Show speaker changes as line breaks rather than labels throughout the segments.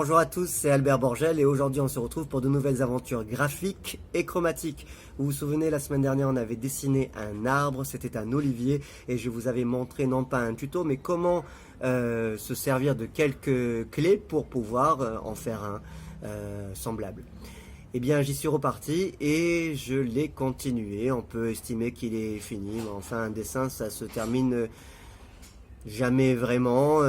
Bonjour à tous, c'est Albert Borgel et aujourd'hui on se retrouve pour de nouvelles aventures graphiques et chromatiques. Vous vous souvenez, la semaine dernière on avait dessiné un arbre, c'était un olivier et je vous avais montré non pas un tuto mais comment se servir de quelques clés pour pouvoir en faire un semblable. Eh bien j'y suis reparti et je l'ai continué, on peut estimer qu'il est fini, mais enfin un dessin ça se termine jamais vraiment.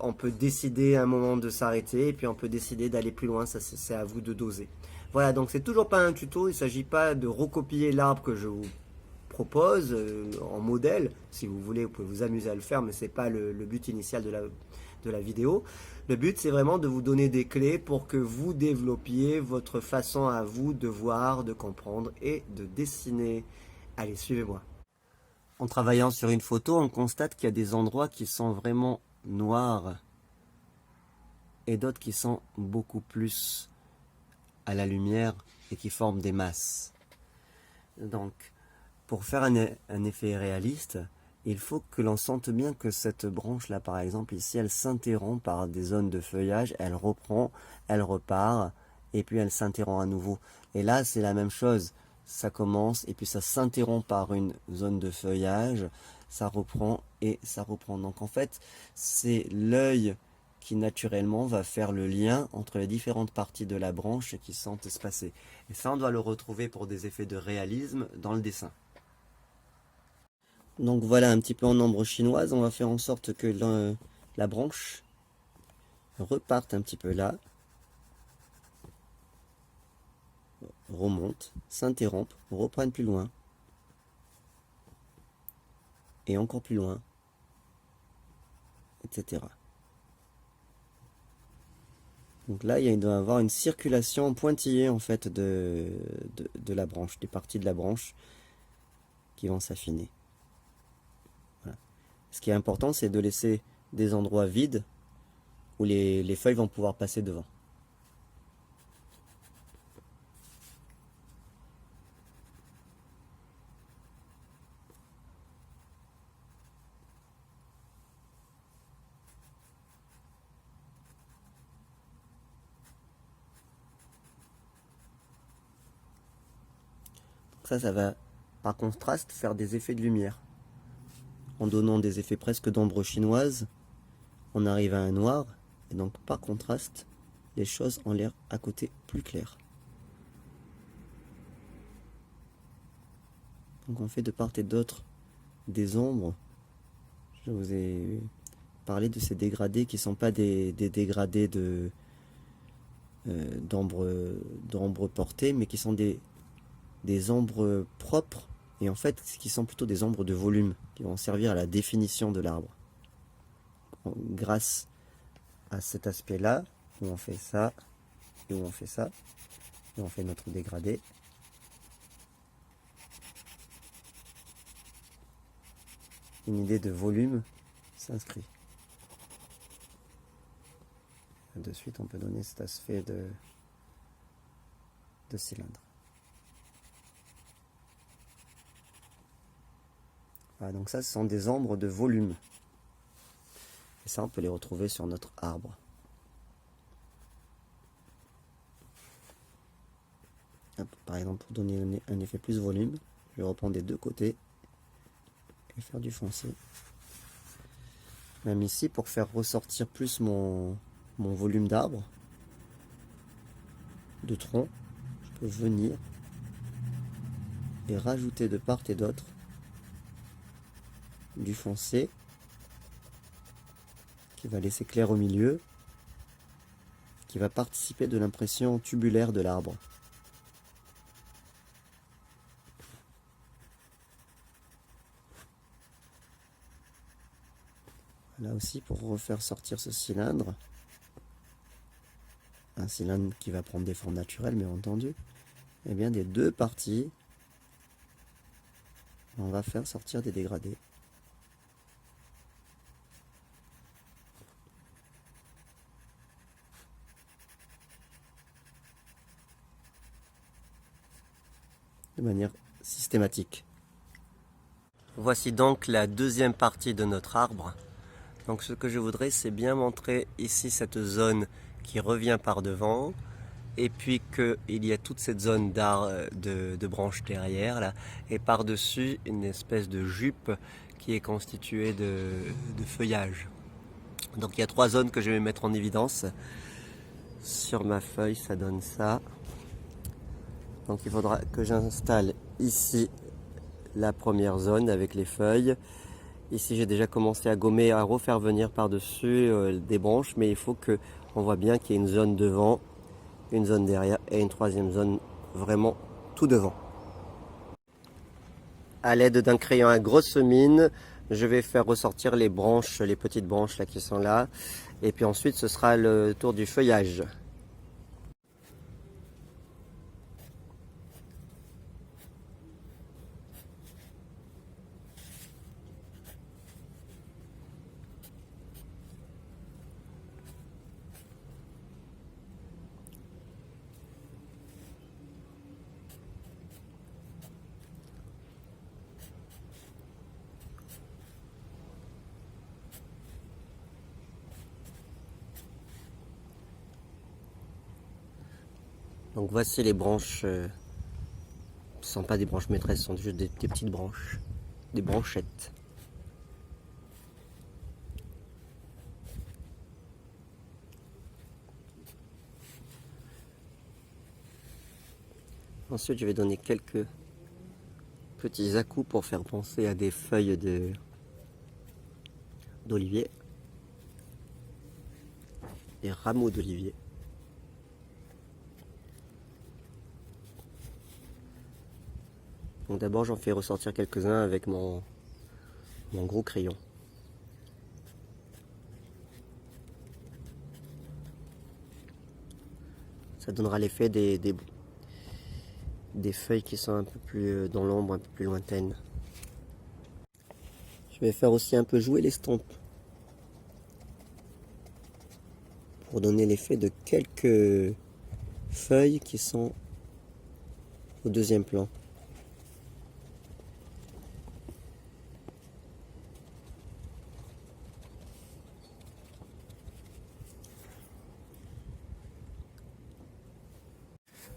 On peut décider à un moment de s'arrêter et puis on peut décider d'aller plus loin. Ça, c'est à vous de doser. Voilà, donc c'est toujours pas un tuto. Il ne s'agit pas de recopier l'arbre que je vous propose en modèle. Si vous voulez, vous pouvez vous amuser à le faire, mais c'est pas le but initial de la vidéo. Le but, c'est vraiment de vous donner des clés pour que vous développiez votre façon à vous de voir, de comprendre et de dessiner. Allez, suivez-moi. En travaillant sur une photo, on constate qu'il y a des endroits qui sont vraiment noirs et d'autres qui sont beaucoup plus à la lumière et qui forment des masses. Donc, pour faire un effet réaliste, il faut que l'on sente bien que cette branche-là, par exemple, ici, elle s'interrompt par des zones de feuillage, elle reprend, elle repart, et puis elle s'interrompt à nouveau. Et là, c'est la même chose. Ça commence et puis ça s'interrompt par une zone de feuillage, ça reprend et ça reprend. Donc en fait, c'est l'œil qui naturellement va faire le lien entre les différentes parties de la branche qui sont espacées. Et ça, on doit le retrouver pour des effets de réalisme dans le dessin. Donc voilà, un petit peu en ombre chinoise, on va faire en sorte que la branche reparte un petit peu là. Remonte, s'interrompt, reprenne plus loin, et encore plus loin, etc. Donc là, il doit y avoir une circulation pointillée en fait de la branche, des parties de la branche qui vont s'affiner. Voilà. Ce qui est important, c'est de laisser des endroits vides où les feuilles vont pouvoir passer devant. Ça va, par contraste, faire des effets de lumière. En donnant des effets presque d'ombre chinoise, on arrive à un noir, et donc par contraste, les choses ont l'air à côté plus claires. Donc on fait de part et d'autre des ombres. Je vous ai parlé de ces dégradés qui ne sont pas des dégradés d'ombre portée, mais qui sont des ombres propres, et en fait qui sont plutôt des ombres de volume, qui vont servir à la définition de l'arbre. Grâce à cet aspect-là, où on fait ça, et où on fait ça, et on fait notre dégradé. Une idée de volume s'inscrit. De suite, on peut donner cet aspect de cylindre. Voilà, donc ça, ce sont des ombres de volume. Et ça, on peut les retrouver sur notre arbre. Hop, par exemple, pour donner un effet plus volume, je vais reprendre des deux côtés et faire du foncé. Même ici, pour faire ressortir plus mon volume d'arbre, de tronc, je peux venir et rajouter de part et d'autre du foncé qui va laisser clair au milieu, qui va participer de l'impression tubulaire de l'arbre. Là aussi, pour refaire sortir ce cylindre, un cylindre qui va prendre des formes naturelles bien entendu, et bien des deux parties, on va faire sortir des dégradés. De manière systématique. Voici donc la deuxième partie de notre arbre. Donc ce que je voudrais, c'est bien montrer ici cette zone qui revient par devant, et puis qu'il y a toute cette zone de branches derrière là, et par-dessus une espèce de jupe qui est constituée de feuillage. Donc il y a 3 zones que je vais mettre en évidence. Sur ma feuille, ça donne ça. Donc il faudra que j'installe ici la première zone avec les feuilles. Ici j'ai déjà commencé à gommer, à refaire venir par-dessus des branches, mais il faut que on voit bien qu'il y ait une zone devant, une zone derrière et une 3e zone vraiment tout devant. À l'aide d'un crayon à grosse mine, je vais faire ressortir les branches, les petites branches là qui sont là. Et puis ensuite ce sera le tour du feuillage. Donc voici les branches, ce ne sont pas des branches maîtresses, ce sont juste des petites branches, des branchettes. Ensuite je vais donner quelques petits à-coups pour faire penser à des feuilles d'olivier, des rameaux d'olivier. Donc d'abord j'en fais ressortir quelques-uns avec mon gros crayon. Ça donnera l'effet des feuilles qui sont un peu plus dans l'ombre, un peu plus lointaines. Je vais faire aussi un peu jouer l'estompe pour donner l'effet de quelques feuilles qui sont au 2e plan.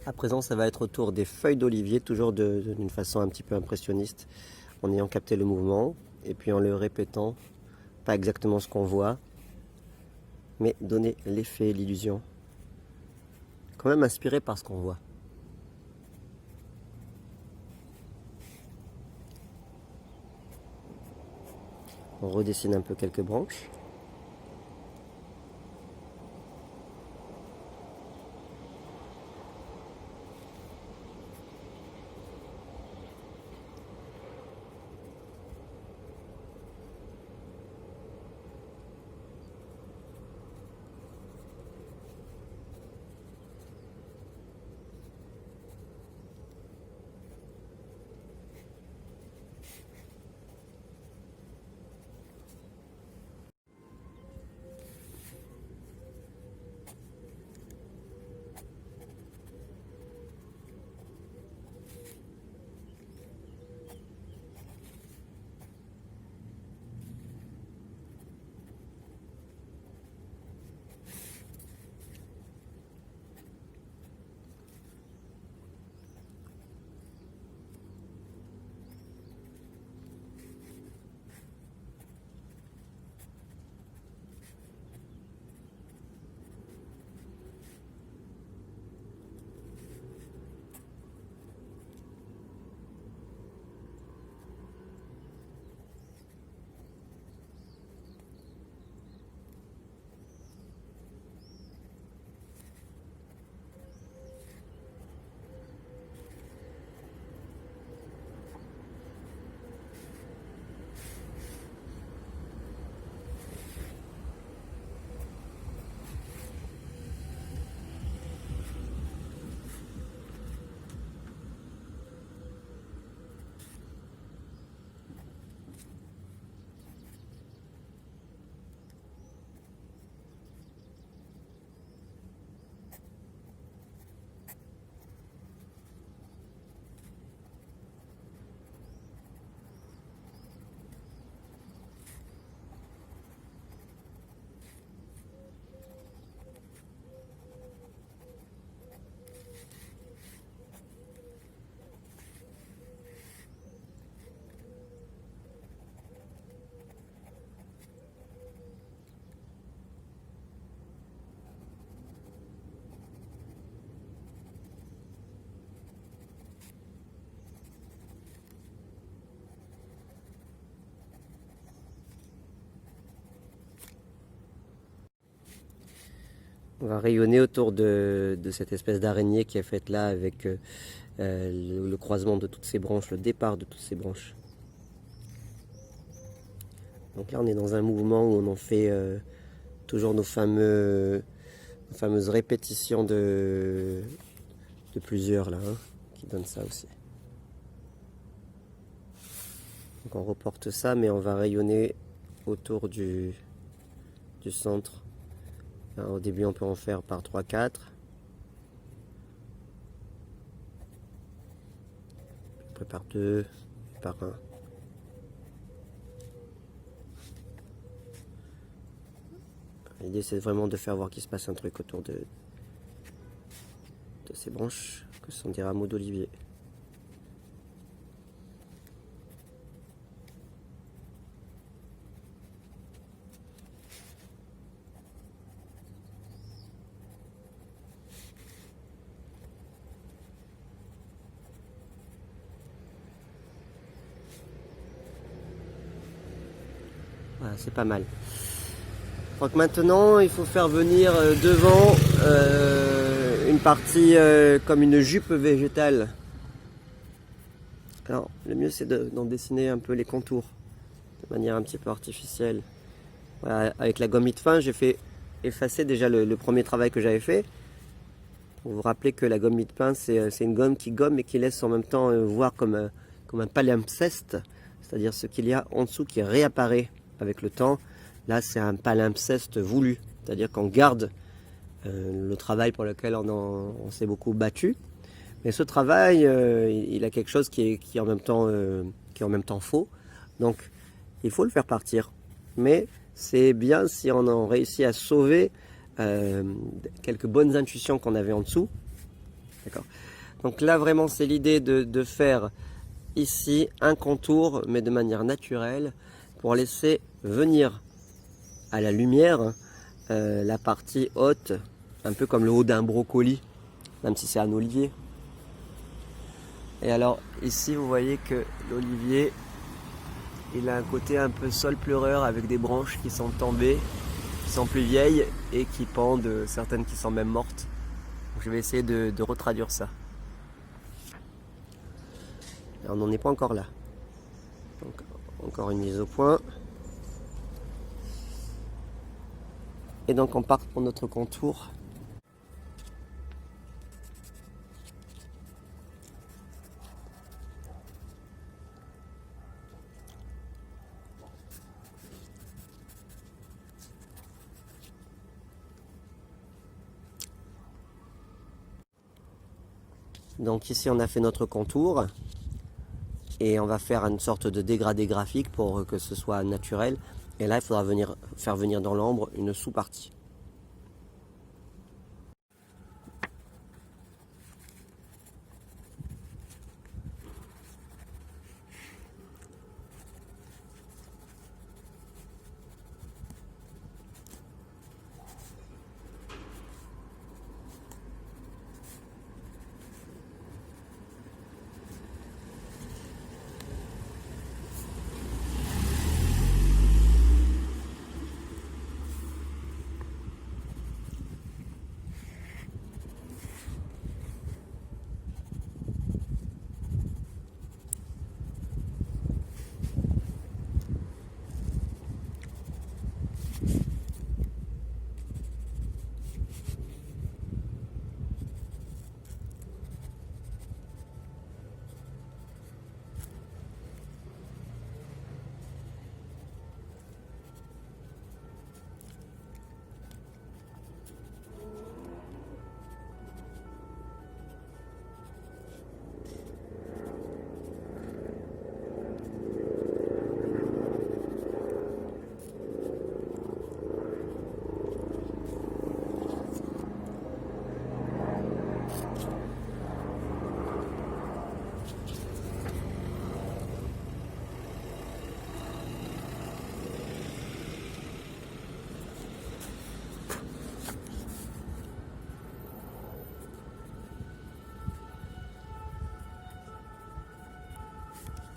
À présent, ça va être autour des feuilles d'olivier, toujours d'une façon un petit peu impressionniste, en ayant capté le mouvement, et puis en le répétant, pas exactement ce qu'on voit, mais donner l'effet, l'illusion, quand même inspiré par ce qu'on voit. On redessine un peu quelques branches. On va rayonner autour de cette espèce d'araignée qui est faite là avec le croisement de toutes ces branches, le départ de toutes ces branches. Donc là on est dans un mouvement où on en fait toujours nos fameuses répétitions de plusieurs là, hein, qui donnent ça aussi. Donc on reporte ça, mais on va rayonner autour du centre. Alors, au début on peut en faire par 3-4. Après par 2, par 1. L'idée c'est vraiment de faire voir qu'il se passe un truc autour de ces branches, que ce sont des rameaux d'olivier. Voilà, c'est pas mal. Donc maintenant, il faut faire venir devant une partie comme une jupe végétale. Alors, le mieux c'est d'en dessiner un peu les contours de manière un petit peu artificielle. Voilà, avec la gomme fin, j'ai fait effacer déjà le premier travail que j'avais fait. Vous vous rappelez que la gomme fin, c'est une gomme qui gomme et qui laisse en même temps voir comme un palimpseste, c'est-à-dire ce qu'il y a en dessous qui réapparaît avec le temps. Là, c'est un palimpseste voulu, c'est-à-dire qu'on garde le travail pour lequel on s'est beaucoup battu. Mais ce travail, il a quelque chose qui est en même temps faux. Donc, il faut le faire partir. Mais c'est bien si on a réussi à sauver quelques bonnes intuitions qu'on avait en dessous. D'accord. Donc là, vraiment, c'est l'idée de faire ici un contour, mais de manière naturelle, pour laisser venir à la lumière la partie haute, un peu comme le haut d'un brocoli, même si c'est un olivier. Et alors ici vous voyez que l'olivier, il a un côté un peu sol pleureur avec des branches qui sont tombées, qui sont plus vieilles et qui pendent, certaines qui sont même mortes. Donc je vais essayer de retraduire ça. Et on n'en est pas encore là. Donc encore une mise au point. Et donc on part pour notre contour. Donc ici on a fait notre contour et on va faire une sorte de dégradé graphique pour que ce soit naturel. Et là il faudra faire venir dans l'ombre une sous-partie.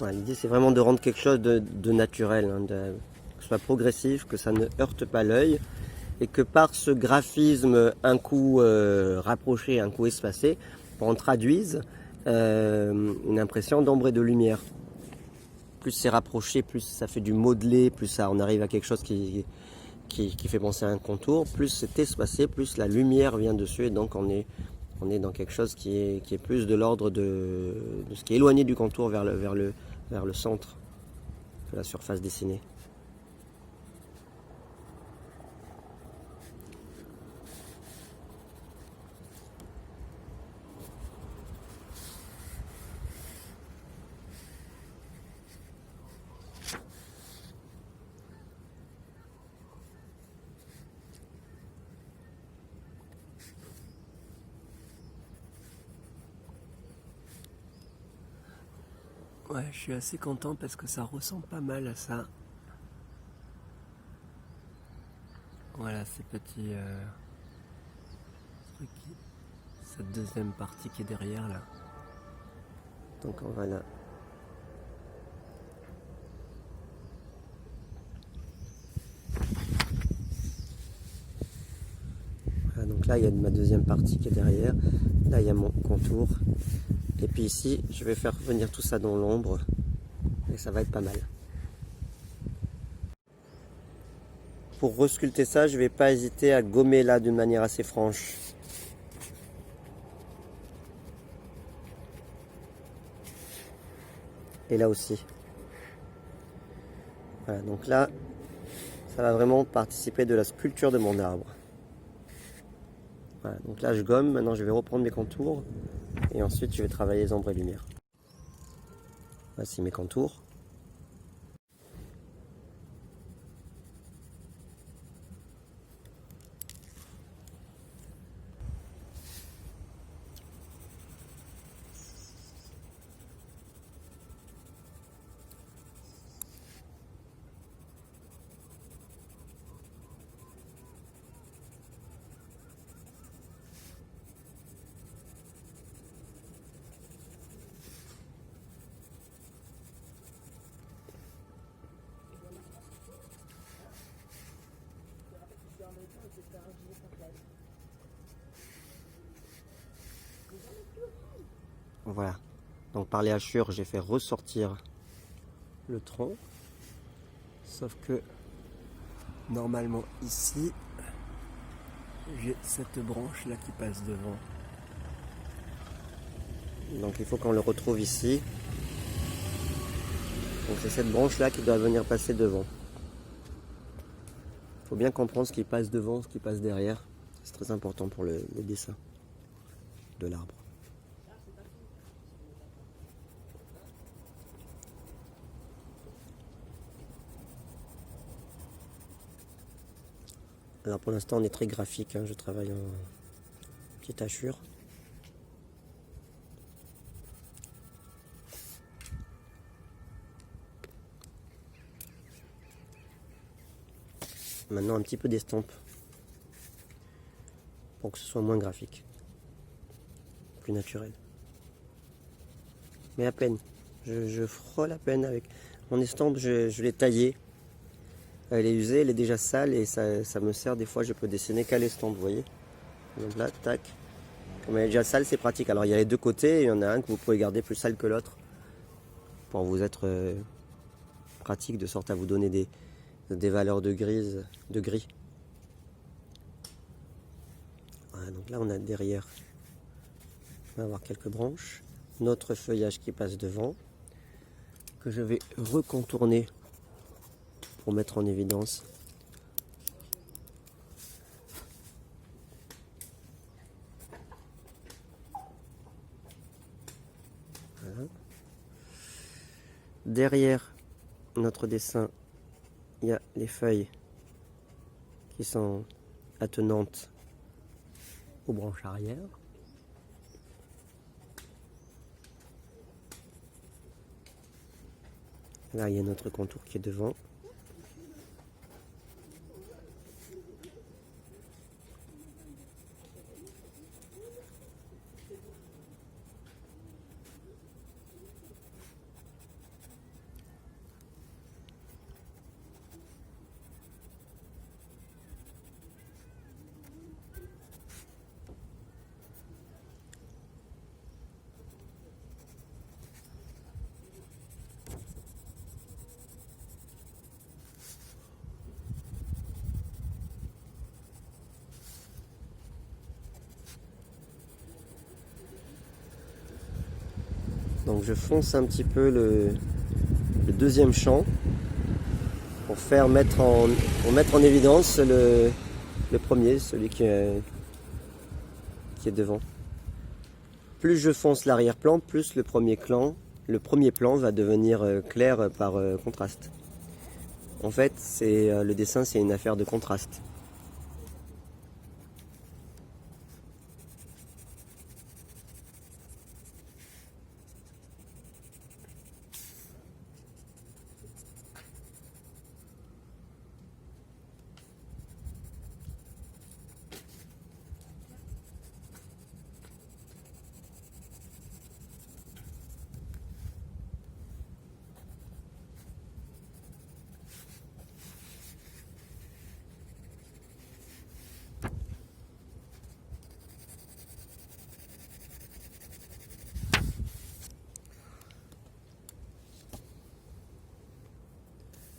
Voilà, l'idée c'est vraiment de rendre quelque chose de naturel, hein, que ce soit progressif, que ça ne heurte pas l'œil. et que par ce graphisme un coup rapproché, un coup espacé, on traduise une impression d'ombre et de lumière. Plus c'est rapproché, plus ça fait du modelé, plus ça, on arrive à quelque chose qui fait penser à un contour, plus c'est espacé, plus la lumière vient dessus, et donc on est dans quelque chose qui est plus de l'ordre de ce qui est éloigné du contour vers le centre de la surface dessinée. Ouais, je suis assez content parce que ça ressemble pas mal à ça. Voilà, ces petits trucs, cette deuxième partie qui est derrière là. Donc voilà. Voilà, donc là il y a ma deuxième partie qui est derrière. Là il y a mon contour. Et puis ici, je vais faire venir tout ça dans l'ombre. Et ça va être pas mal. Pour resculpter ça, je vais pas hésiter à gommer là d'une manière assez franche. Et là aussi. Voilà, donc là, ça va vraiment participer de la sculpture de mon arbre. Voilà, donc là je gomme, maintenant je vais reprendre mes contours. Et ensuite je vais travailler les ombres et lumière. Voici mes contours. Voilà. Donc par les hachures, j'ai fait ressortir le tronc. Sauf que normalement ici, j'ai cette branche là qui passe devant. Donc il faut qu'on le retrouve ici. Donc c'est cette branche là qui doit venir passer devant. Il faut bien comprendre ce qui passe devant, ce qui passe derrière. C'est très important pour le dessin de l'arbre. Alors pour l'instant on est très graphique, hein. Je travaille en petite hachure. Maintenant un petit peu d'estampe pour que ce soit moins graphique, plus naturel. Mais à peine, je frôle à peine avec mon estampe, je l'ai taillée. Elle est usée, elle est déjà sale et ça me sert des fois, je peux dessiner qu'à l'estampe, vous voyez. Donc là, tac. Comme elle est déjà sale, c'est pratique. Alors il y a les deux côtés, et il y en a un que vous pouvez garder plus sale que l'autre pour vous être pratique, de sorte à vous donner des valeurs de gris. Voilà, donc là on a derrière, on va avoir quelques branches, notre feuillage qui passe devant, que je vais recontourner pour mettre en évidence. Voilà. Derrière notre dessin, il y a les feuilles qui sont attenantes aux branches arrière. Là, il y a notre contour qui est devant. Donc je fonce un petit peu le deuxième champ pour mettre en évidence le premier, celui qui est devant. Plus je fonce l'arrière-plan, plus le premier plan va devenir clair par contraste. En fait, le dessin, c'est une affaire de contraste.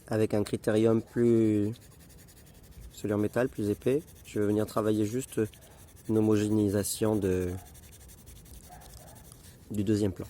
Avec un critérium celui en métal plus épais, je vais venir travailler juste une homogénéisation du deuxième plan.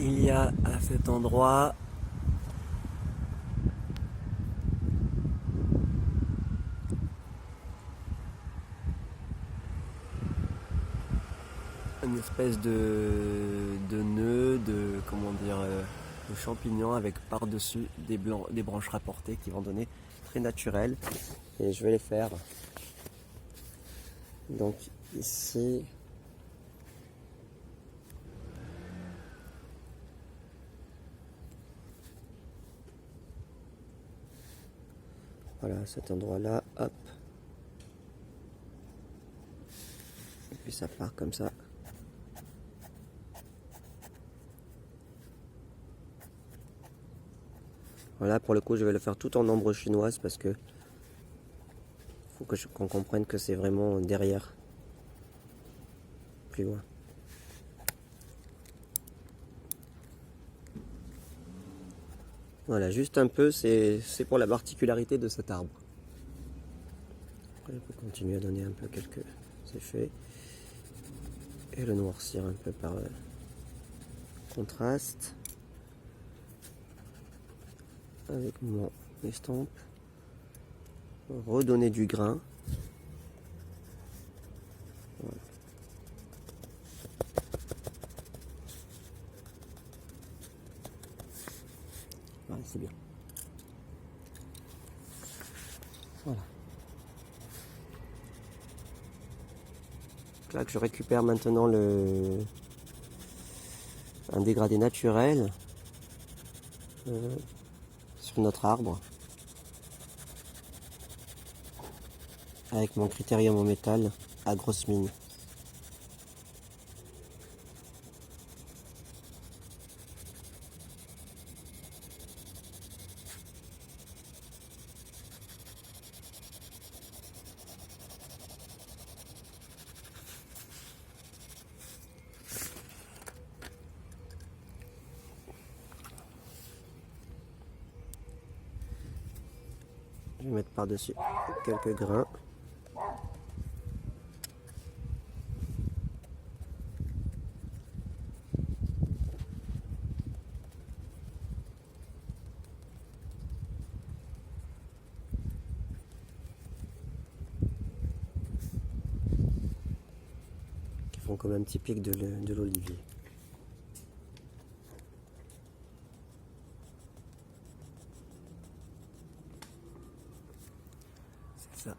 Il y a à cet endroit une espèce de nœud, de champignons avec par-dessus des branches rapportées qui vont donner très naturel. Et je vais les faire. Donc ici. Voilà, à cet endroit-là, hop. Et puis ça part comme ça. Voilà, pour le coup, je vais le faire tout en ombre chinoise parce que faut qu'on comprenne que c'est vraiment derrière, plus loin. Voilà, juste un peu, c'est pour la particularité de cet arbre. Après, on peut continuer à donner un peu quelques effets et le noircir un peu par contraste avec mon estampe, redonner du grain. Voilà. Voilà, c'est bien. Voilà. Là que je récupère maintenant un dégradé naturel sur notre arbre avec mon critérium en métal à grosse mine. Je vais mettre par-dessus quelques grains. font comme un petit pic de l'olivier. C'est ça.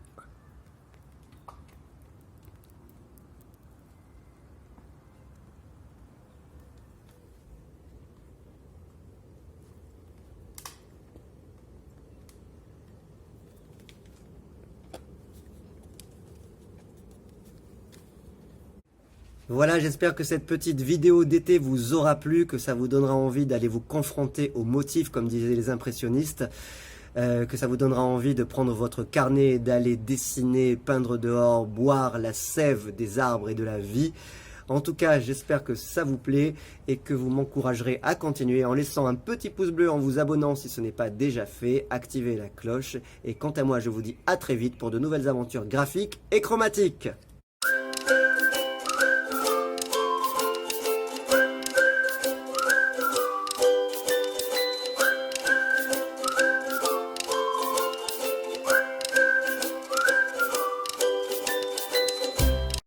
Voilà, j'espère que cette petite vidéo d'été vous aura plu, que ça vous donnera envie d'aller vous confronter aux motifs, comme disaient les impressionnistes, que ça vous donnera envie de prendre votre carnet, d'aller dessiner, peindre dehors, boire la sève des arbres et de la vie. En tout cas, j'espère que ça vous plaît et que vous m'encouragerez à continuer en laissant un petit pouce bleu, en vous abonnant si ce n'est pas déjà fait, activez la cloche. Et quant à moi, je vous dis à très vite pour de nouvelles aventures graphiques et chromatiques.